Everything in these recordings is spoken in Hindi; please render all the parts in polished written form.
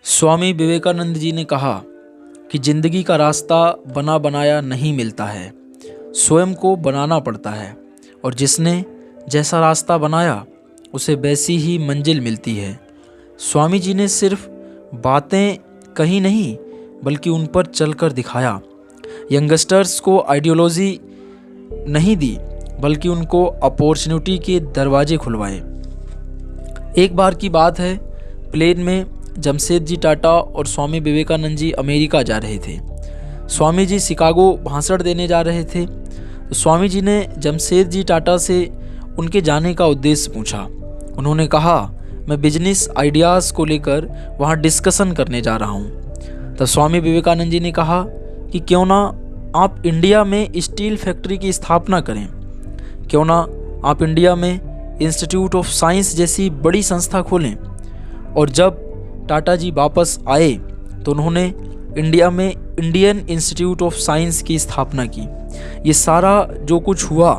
स्वामी विवेकानंद जी ने कहा कि जिंदगी का रास्ता बना बनाया नहीं मिलता है, स्वयं को बनाना पड़ता है और जिसने जैसा रास्ता बनाया उसे वैसी ही मंजिल मिलती है। स्वामी जी ने सिर्फ बातें कही नहीं बल्कि उन पर चलकर दिखाया। यंगस्टर्स को आइडियोलॉजी नहीं दी बल्कि उनको अपॉर्चुनिटी के दरवाजे खुलवाए। एक बार की बात है, प्लेन में जमशेदजी टाटा और स्वामी विवेकानंद जी अमेरिका जा रहे थे। स्वामी जी शिकागो भाषण देने जा रहे थे तो स्वामी जी ने जमशेदजी टाटा से उनके जाने का उद्देश्य पूछा। उन्होंने कहा, मैं बिजनेस आइडियाज़ को लेकर वहाँ डिस्कशन करने जा रहा हूँ। तब स्वामी विवेकानंद जी ने कहा कि क्यों ना आप इंडिया में स्टील फैक्ट्री की स्थापना करें, क्यों ना आप इंडिया में इंस्टीट्यूट ऑफ साइंस जैसी बड़ी संस्था खोलें। और जब टाटा जी वापस आए तो उन्होंने इंडिया में इंडियन इंस्टीट्यूट ऑफ साइंस की स्थापना की। ये सारा जो कुछ हुआ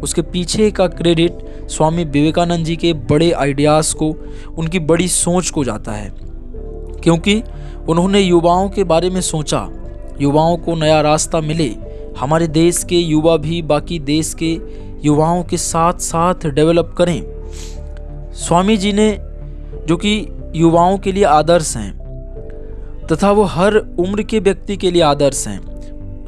उसके पीछे का क्रेडिट स्वामी विवेकानंद जी के बड़े आइडियाज़ को, उनकी बड़ी सोच को जाता है, क्योंकि उन्होंने युवाओं के बारे में सोचा, युवाओं को नया रास्ता मिले, हमारे देश के युवा भी बाकी देश के युवाओं के साथ साथ डेवलप करें। स्वामी जी ने, जो कि युवाओं के लिए आदर्श हैं तथा वो हर उम्र के व्यक्ति के लिए आदर्श हैं,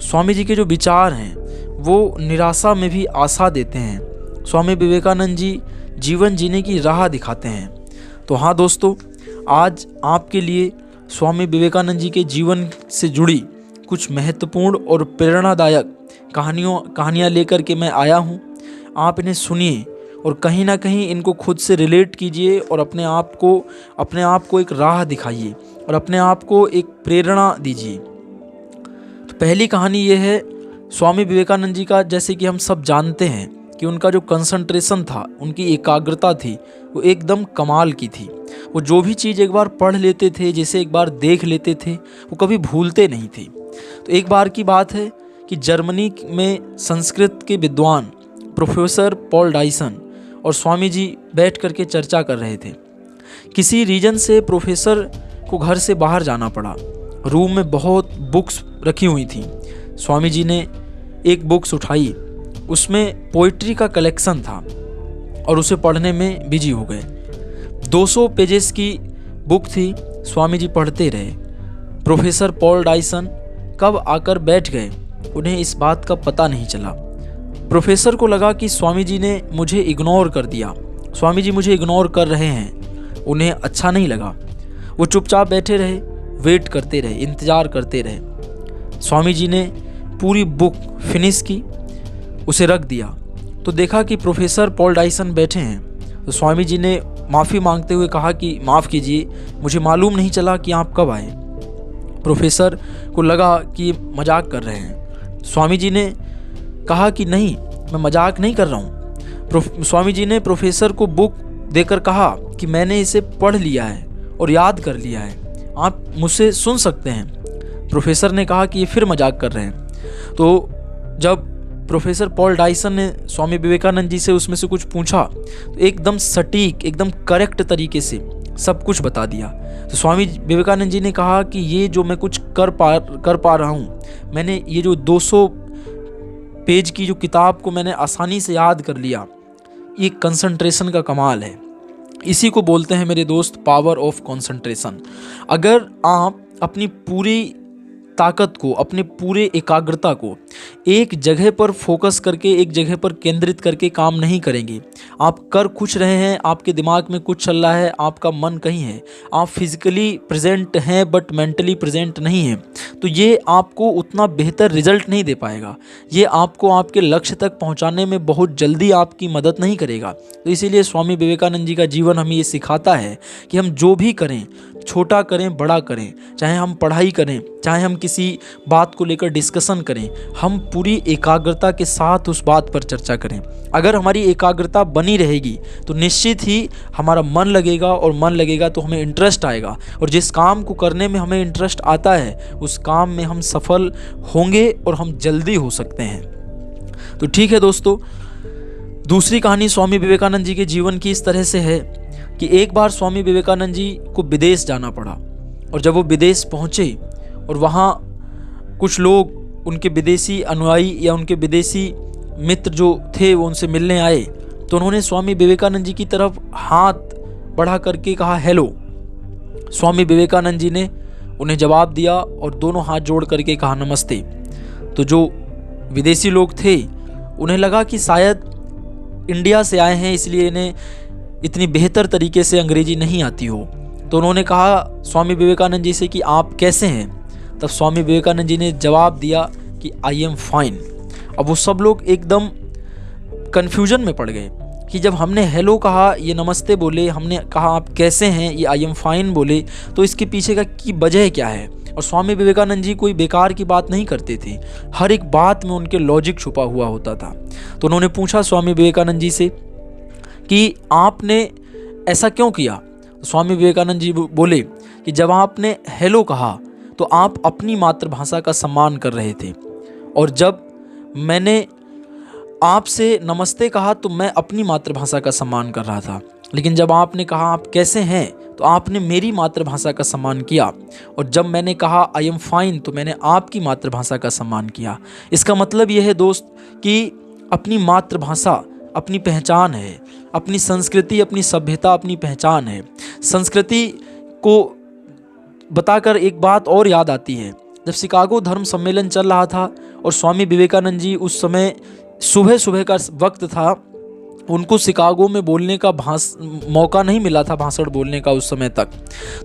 स्वामी जी के जो विचार हैं वो निराशा में भी आशा देते हैं। स्वामी विवेकानंद जी जीवन जीने की राह दिखाते हैं। तो हाँ दोस्तों, आज आपके लिए स्वामी विवेकानंद जी के जीवन से जुड़ी कुछ महत्वपूर्ण और प्रेरणादायक कहानियाँ लेकर के मैं आया हूँ। आप इन्हें सुनिए और कहीं ना कहीं इनको खुद से रिलेट कीजिए और अपने आप को एक राह दिखाइए और अपने आप को एक प्रेरणा दीजिए। तो पहली कहानी ये है स्वामी विवेकानंद जी का। जैसे कि हम सब जानते हैं कि उनका जो कंसंट्रेशन था, उनकी एकाग्रता थी, वो एकदम कमाल की थी। वो जो भी चीज़ एक बार पढ़ लेते थे, जिसे एक बार देख लेते थे, वो कभी भूलते नहीं थे। तो एक बार की बात है कि जर्मनी में संस्कृत के विद्वान प्रोफेसर पॉल डायसन और स्वामी जी बैठ करके चर्चा कर रहे थे। किसी रीजन से प्रोफेसर को घर से बाहर जाना पड़ा। रूम में बहुत बुक्स रखी हुई थी। स्वामी जी ने एक बुक्स उठाई, उसमें पोइट्री का कलेक्शन था और उसे पढ़ने में बिजी हो गए। 200 पेजेस की बुक थी। स्वामी जी पढ़ते रहे। प्रोफेसर पॉल डायसन कब आकर बैठ गए, उन्हें इस बात का पता नहीं चला। प्रोफेसर को लगा कि स्वामी जी ने मुझे इग्नोर कर दिया, स्वामी जी मुझे इग्नोर कर रहे हैं। उन्हें अच्छा नहीं लगा। वो चुपचाप बैठे रहे, वेट करते रहे, इंतज़ार करते रहे। स्वामी जी ने पूरी बुक फिनिश की, उसे रख दिया तो देखा कि प्रोफेसर पॉल डायसन बैठे हैं। तो स्वामी जी ने माफ़ी मांगते हुए कहा कि माफ़ कीजिए, मुझे मालूम नहीं चला कि आप कब आए। प्रोफेसर को लगा कि मजाक कर रहे हैं। स्वामी जी ने कहा कि नहीं, मैं मजाक नहीं कर रहा हूँ। स्वामी जी ने प्रोफेसर को बुक देकर कहा कि मैंने इसे पढ़ लिया है और याद कर लिया है, आप मुझसे सुन सकते हैं। प्रोफेसर ने कहा कि ये फिर मजाक कर रहे हैं। तो जब प्रोफेसर पॉल डायसन ने स्वामी विवेकानंद जी से उसमें से कुछ पूछा तो एकदम सटीक, एकदम करेक्ट तरीके से सब कुछ बता दिया। तो स्वामी विवेकानंद जी ने कहा कि ये जो मैं कुछ कर पा रहा हूँ, मैंने ये जो 200 पेज की जो किताब को मैंने आसानी से याद कर लिया, ये कंसंट्रेशन का कमाल है। इसी को बोलते हैं मेरे दोस्त पावर ऑफ कंसंट्रेशन। अगर आप अपनी पूरी ताकत को, अपने पूरे एकाग्रता को एक जगह पर फोकस करके, एक जगह पर केंद्रित करके काम नहीं करेंगे, आप कर कुछ रहे हैं, आपके दिमाग में कुछ चल रहा है, आपका मन कहीं है, आप फिजिकली प्रेजेंट हैं बट मेंटली प्रेजेंट नहीं हैं, तो ये आपको उतना बेहतर रिजल्ट नहीं दे पाएगा। ये आपको आपके लक्ष्य तक पहुंचाने में बहुत जल्दी आपकी मदद नहीं करेगा। तो इसीलिए स्वामी विवेकानंद जी का जीवन हमें ये सिखाता है कि हम जो भी करें, छोटा करें बड़ा करें, चाहे हम पढ़ाई करें, चाहे हम किसी बात को लेकर डिस्कशन करें, हम पूरी एकाग्रता के साथ उस बात पर चर्चा करें। अगर हमारी एकाग्रता बनी रहेगी तो निश्चित ही हमारा मन लगेगा और मन लगेगा तो हमें इंटरेस्ट आएगा और जिस काम को करने में हमें इंटरेस्ट आता है उस काम में हम सफल होंगे और हम जल्दी हो सकते हैं। तो ठीक है दोस्तों, दूसरी कहानी स्वामी विवेकानंद जी के जीवन की इस तरह से है कि एक बार स्वामी विवेकानंद जी को विदेश जाना पड़ा और जब वो विदेश पहुँचे और वहाँ कुछ लोग उनके विदेशी अनुयायी या उनके विदेशी मित्र जो थे वो उनसे मिलने आए, तो उन्होंने स्वामी विवेकानंद जी की तरफ हाथ बढ़ा करके कहा हेलो। स्वामी विवेकानंद जी ने उन्हें जवाब दिया और दोनों हाथ जोड़ करके कहा नमस्ते। तो जो विदेशी लोग थे उन्हें लगा कि शायद इंडिया से आए हैं इसलिए इन्हें इतनी बेहतर तरीके से अंग्रेजी नहीं आती हो, तो उन्होंने कहा स्वामी विवेकानंद जी से कि आप कैसे हैं। तब स्वामी विवेकानंद जी ने जवाब दिया कि आई एम फाइन। अब वो सब लोग एकदम कन्फ्यूजन में पड़ गए कि जब हमने हेलो कहा, ये नमस्ते बोले, हमने कहा आप कैसे हैं, ये आई एम फाइन बोले, तो इसके पीछे का की वजह क्या है। और स्वामी विवेकानंद जी कोई बेकार की बात नहीं करते थे, हर एक बात में उनके लॉजिक छुपा हुआ होता था। तो उन्होंने पूछा स्वामी विवेकानंद जी से कि आपने ऐसा क्यों किया। स्वामी विवेकानंद जी बोले कि जब आपने हेलो कहा तो आप अपनी मातृभाषा का सम्मान कर रहे थे, और जब मैंने आपसे नमस्ते कहा तो मैं अपनी मातृभाषा का सम्मान कर रहा था, लेकिन जब आपने कहा आप कैसे हैं तो आपने मेरी मातृभाषा का सम्मान किया, और जब मैंने कहा आई एम फाइन तो मैंने आपकी मातृभाषा का सम्मान किया। इसका मतलब यह है दोस्त कि अपनी मातृभाषा अपनी पहचान है, अपनी संस्कृति अपनी सभ्यता अपनी पहचान है। संस्कृति को बताकर एक बात और याद आती है, जब शिकागो धर्म सम्मेलन चल रहा था और स्वामी विवेकानंद जी उस समय सुबह का वक्त था, उनको शिकागो में बोलने का मौका नहीं मिला था, भाषण बोलने का उस समय तक।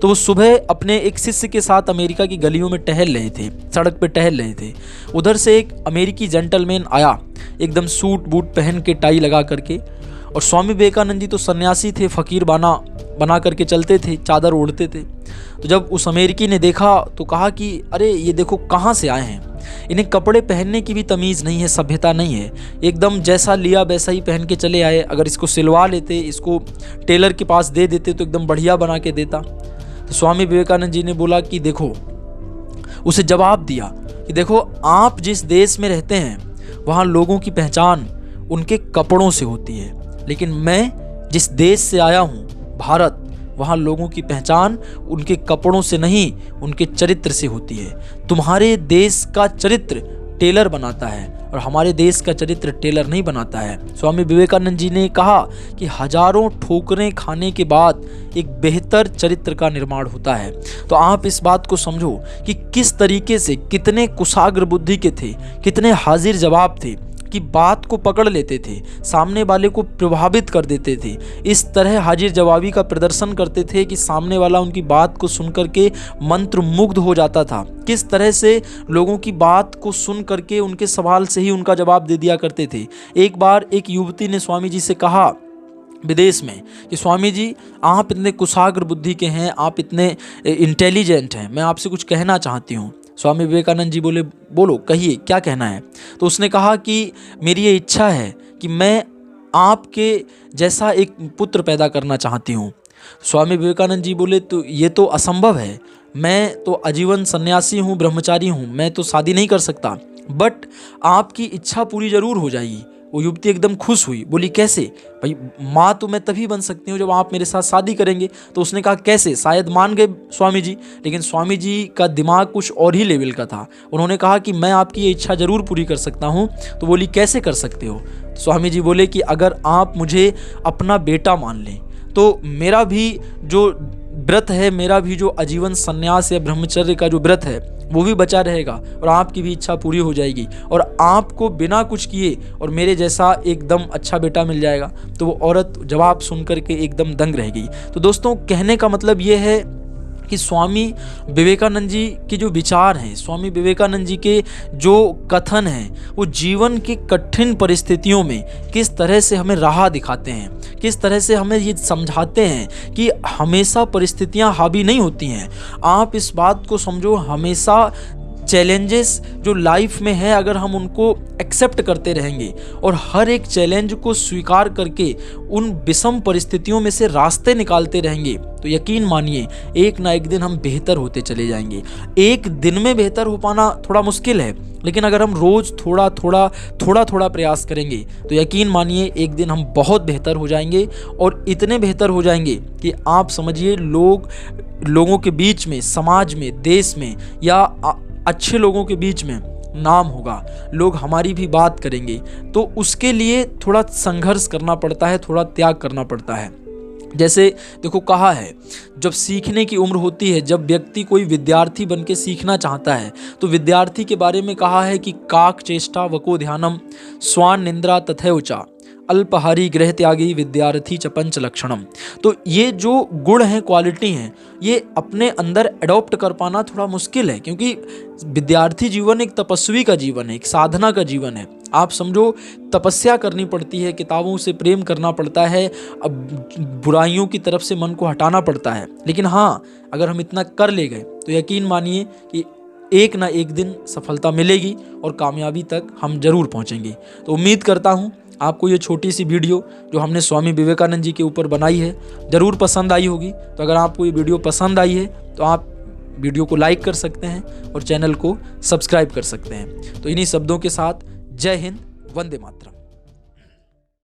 तो वो सुबह अपने एक शिष्य के साथ अमेरिका की गलियों में टहल रहे थे, सड़क पे टहल रहे थे। उधर से एक अमेरिकी जेंटलमैन आया, एकदम सूट बूट पहन के, टाई लगा करके। और स्वामी विवेकानंद जी तो सन्यासी थे, फकीर बना करके चलते थे, चादर ओढ़ते थे। तो जब उस अमेरिकी ने देखा तो कहा कि अरे ये देखो कहाँ से आए हैं, इन्हें कपड़े पहनने की भी तमीज़ नहीं है, सभ्यता नहीं है, एकदम जैसा लिया वैसा ही पहन के चले आए। अगर इसको सिलवा लेते, इसको टेलर के पास दे देते तो एकदम बढ़िया बना के देता। तो स्वामी विवेकानंद जी ने बोला कि देखो, उसे जवाब दिया कि देखो आप जिस देश में रहते हैं वहाँ लोगों की पहचान उनके कपड़ों से होती है, लेकिन मैं जिस देश से आया हूँ भारत, वहाँ लोगों की पहचान उनके कपड़ों से नहीं उनके चरित्र से होती है। तुम्हारे देश का चरित्र टेलर बनाता है और हमारे देश का चरित्र टेलर नहीं बनाता है। स्वामी विवेकानंद जी ने कहा कि हजारों ठोकरें खाने के बाद एक बेहतर चरित्र का निर्माण होता है। तो आप इस बात को समझो कि किस तरीके से कितने कुशाग्र बुद्धि के थे, कितने हाजिर जवाब थे कि बात को पकड़ लेते थे, सामने वाले को प्रभावित कर देते थे। इस तरह हाजिर जवाबी का प्रदर्शन करते थे कि सामने वाला उनकी बात को सुन करके मंत्रमुग्ध हो जाता था। किस तरह से लोगों की बात को सुन करके उनके सवाल से ही उनका जवाब दे दिया करते थे। एक बार एक युवती ने स्वामी जी से कहा विदेश में कि स्वामी जी आप इतने कुशाग्र बुद्धि के हैं, आप इतने इंटेलिजेंट हैं, मैं आपसे कुछ कहना चाहती हूँ। स्वामी विवेकानंद जी बोले बोलो कहिए क्या कहना है। तो उसने कहा कि मेरी ये इच्छा है कि मैं आपके जैसा एक पुत्र पैदा करना चाहती हूँ। स्वामी विवेकानंद जी बोले तो ये तो असंभव है, मैं तो आजीवन सन्यासी हूँ, ब्रह्मचारी हूँ, मैं तो शादी नहीं कर सकता, बट आपकी इच्छा पूरी जरूर हो जाएगी। वो युवती एकदम खुश हुई, बोली कैसे भाई, माँ तो मैं तभी बन सकती हूँ जब आप मेरे साथ शादी करेंगे। तो उसने कहा कैसे, शायद मान गए स्वामी जी, लेकिन स्वामी जी का दिमाग कुछ और ही लेवल का था। उन्होंने कहा कि मैं आपकी ये इच्छा ज़रूर पूरी कर सकता हूँ। तो बोली कैसे कर सकते हो। स्वामी जी बोले कि अगर आप मुझे अपना बेटा मान लें तो मेरा भी जो व्रत है, मेरा भी जो आजीवन संन्यास या ब्रह्मचर्य का जो व्रत है वो भी बचा रहेगा और आपकी भी इच्छा पूरी हो जाएगी और आपको बिना कुछ किए और मेरे जैसा एकदम अच्छा बेटा मिल जाएगा। तो वो औरत जवाब सुन करके एकदम दंग रह गई। तो दोस्तों कहने का मतलब ये है कि स्वामी विवेकानंद जी के जो विचार हैं, स्वामी विवेकानंद जी के जो कथन हैं, वो जीवन की कठिन परिस्थितियों में किस तरह से हमें राह दिखाते हैं, किस तरह से हमें ये समझाते हैं कि हमेशा परिस्थितियां हावी नहीं होती हैं। आप इस बात को समझो, हमेशा चैलेंजेस जो लाइफ में है अगर हम उनको एक्सेप्ट करते रहेंगे और हर एक चैलेंज को स्वीकार करके उन विषम परिस्थितियों में से रास्ते निकालते रहेंगे तो यकीन मानिए एक ना एक दिन हम बेहतर होते चले जाएंगे। एक दिन में बेहतर हो पाना थोड़ा मुश्किल है, लेकिन अगर हम रोज़ थोड़ा थोड़ा प्रयास करेंगे तो यकीन मानिए एक दिन हम बहुत बेहतर हो जाएंगे और इतने बेहतर हो जाएंगे कि आप समझिए लोगों के बीच में, समाज में, देश में या अच्छे लोगों के बीच में नाम होगा, लोग हमारी भी बात करेंगे, तो उसके लिए थोड़ा संघर्ष करना पड़ता है, थोड़ा त्याग करना पड़ता है। जैसे देखो, कहा है जब सीखने की उम्र होती है, जब व्यक्ति कोई विद्यार्थी बन के सीखना चाहता है, तो विद्यार्थी के बारे में कहा है कि काक चेष्टा वको ध्यानम स्वान निंद्रा तथैवचा अल्पहारी गृह त्यागी विद्यार्थी च पंच लक्षणम। तो ये जो गुण हैं, क्वालिटी हैं, ये अपने अंदर अडॉप्ट कर पाना थोड़ा मुश्किल है, क्योंकि विद्यार्थी जीवन एक तपस्वी का जीवन है, एक साधना का जीवन है। आप समझो, तपस्या करनी पड़ती है, किताबों से प्रेम करना पड़ता है, अब बुराइयों की तरफ से मन को हटाना पड़ता है। लेकिन हाँ, अगर हम इतना कर ले गए तो यकीन मानिए कि एक ना एक दिन सफलता मिलेगी और कामयाबी तक हम जरूर पहुंचेंगे। तो उम्मीद करता हूं आपको ये छोटी सी वीडियो जो हमने स्वामी विवेकानंद जी के ऊपर बनाई है ज़रूर पसंद आई होगी। तो अगर आपको ये वीडियो पसंद आई है तो आप वीडियो को लाइक कर सकते हैं और चैनल को सब्सक्राइब कर सकते हैं। तो इन्हीं शब्दों के साथ जय हिंद, वंदे मातरम।